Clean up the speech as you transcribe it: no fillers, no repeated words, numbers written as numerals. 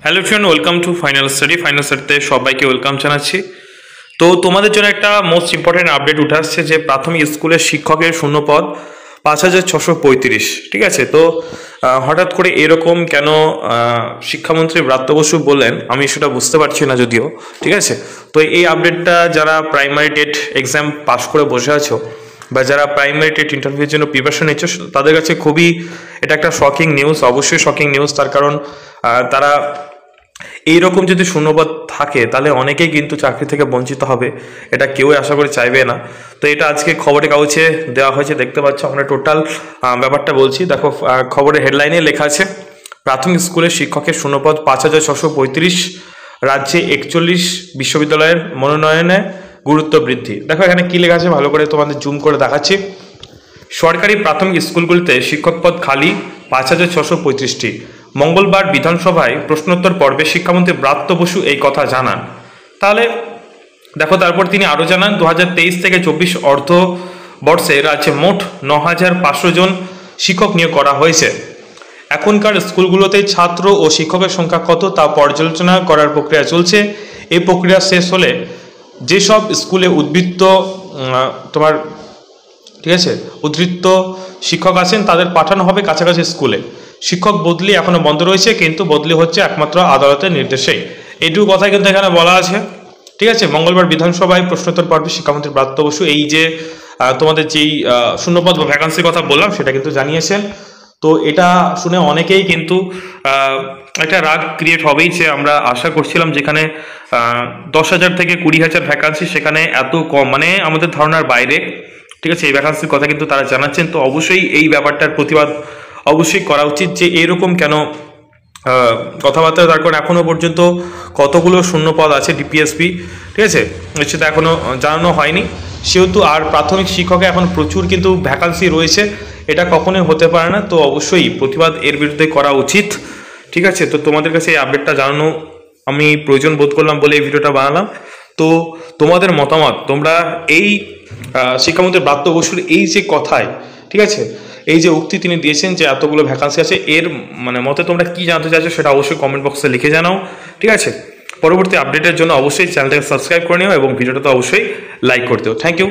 Hello friend, welcome to final স্টাডিতে সবাইকে welcome জানাচ্ছি। তো তোমাদের জন্য একটা মোস্ট ইম্পর্টেন্ট আপডেট উঠে আসছে যে প্রাথমিক স্কুলের শিক্ষকের শূন্যপদ 5,635। ঠিক আছে, তো হঠাৎ করে এরকম কেন শিক্ষামন্ত্রী ব্রাত্য বসু বললেন আমি সেটা বুঝতে পারছি না যদিও। ঠিক আছে, তো এই আপডেটটা যারা প্রাইমারি টেট এক্সাম পাস করে বসে আছো বা যারা প্রাইমারি টেট ইন্টারভিউর জন্য প্রিপারেশন নিচ্ছ তাদের কাছে খুবই এটা একটা শকিং নিউজ, অবশ্যই শকিং নিউজ। তার কারণ তারা এইরকম যদি শূন্যপদ থাকে তাহলে অনেকেই কিন্তু চাকরি থেকে বঞ্চিত হবে, এটা কেউই আশা করে চাইবে না। তো এটা আজকে খবরের কাগজে দেওয়া হয়েছে, দেখতে পাচ্ছ। আমরা টোটাল ব্যাপারটা বলছি, দেখো খবরের হেডলাইনে লেখা আছে প্রাথমিক স্কুলের শিক্ষকের শূন্যপদ 5,635, রাজ্যে 41 বিশ্ববিদ্যালয়ের মনোনয়নে গুরুত্ব বৃদ্ধি। দেখো এখানে কি লেখা আছে, ভালো করে তোমাদের জুম করে দেখাচ্ছি। সরকারি প্রাথমিক স্কুলগুলিতে শিক্ষক পদ খালি 5,635টি। মঙ্গলবার বিধানসভায় প্রশ্নোত্তর পর্বে শিক্ষামন্ত্রী ব্রাত্য বসু এই কথা জানান। তাহলে দেখো তারপর তিনি আরও জানান 2023 থেকে 24 অর্থবর্ষে রাজ্যে মোট 9,500 জন শিক্ষক নিয়োগ করা হয়েছে। এখনকার স্কুলগুলোতে ছাত্র ও শিক্ষকের সংখ্যা কত তা পর্যালোচনা করার প্রক্রিয়া চলছে। এই প্রক্রিয়া শেষ হলে যেসব স্কুলে উদ্বৃত্ত ঠিক আছে উদ্ধৃত্ত শিক্ষক আছেন তাদের পাঠানো হবে কাছাকাছি স্কুলে। শিক্ষক বদলি এখনো বন্ধ রয়েছে, কিন্তু বদলি হচ্ছে একমাত্র আদালতের নির্দেশেই। এইটুকু কথা কিন্তু এখানে বলা আছে। ঠিক আছে, মঙ্গলবার বিধানসভায় প্রশ্নোত্তর পর্বে শিক্ষামন্ত্রী ব্রাত্য বসু এই যে তোমাদের যেই শূন্যপদ বা ভ্যাকান্সির কথা বললাম সেটা কিন্তু জানিয়েছেন। তো এটা শুনে অনেকেই কিন্তু একটা রাগ ক্রিয়েট হবেই, যে আমরা আশা করছিলাম যেখানে 10,000 থেকে 20,000 ভ্যাকান্সি সেখানে এত কম, মানে আমাদের ধারণার বাইরে। ঠিক আছে, এই ভ্যাকান্সির কথা কিন্তু তারা জানাচ্ছেন। তো অবশ্যই এই ব্যাপারটার প্রতিবাদ অবশ্যই করা উচিত যে এরকম কেন কথাবার্তা। তার কারণ এখনও পর্যন্ত কতগুলো শূন্যপদ আছে ডিপিএসপি, ঠিক আছে, সেটা এখনও জানানো হয়নি। সেহেতু আর প্রাথমিক শিক্ষকে এখন প্রচুর কিন্তু ভ্যাকান্সি রয়েছে, এটা কখনোই হতে পারে না। তো অবশ্যই প্রতিবাদ এর বিরুদ্ধে করা উচিত। ঠিক আছে, তো তোমাদের কাছে এই আপডেটটা জানানো আমি প্রয়োজন বোধ করলাম বলে এই ভিডিওটা বানালাম। তো তোমাদের মতামত, তোমরা এই শিক্ষামন্ত্রী ব্রাত্য বসুর এই যে কথায়, ঠিক আছে, এই যে উক্তি তিনি দিয়েছেন যে এতগুলো ভ্যাকান্সি আছে, এর মতে তোমরা কি জানতে চাইছো সেটা অবশ্যই কমেন্ট বক্সে লিখে জানাও। ঠিক আছে, পরবর্তী আপডেটের জন্য অবশ্যই চ্যানেলটাকে সাবস্ক্রাইব করে নিও এবং ভিডিওটা তো অবশ্যই লাইক করে দিও। Thank you.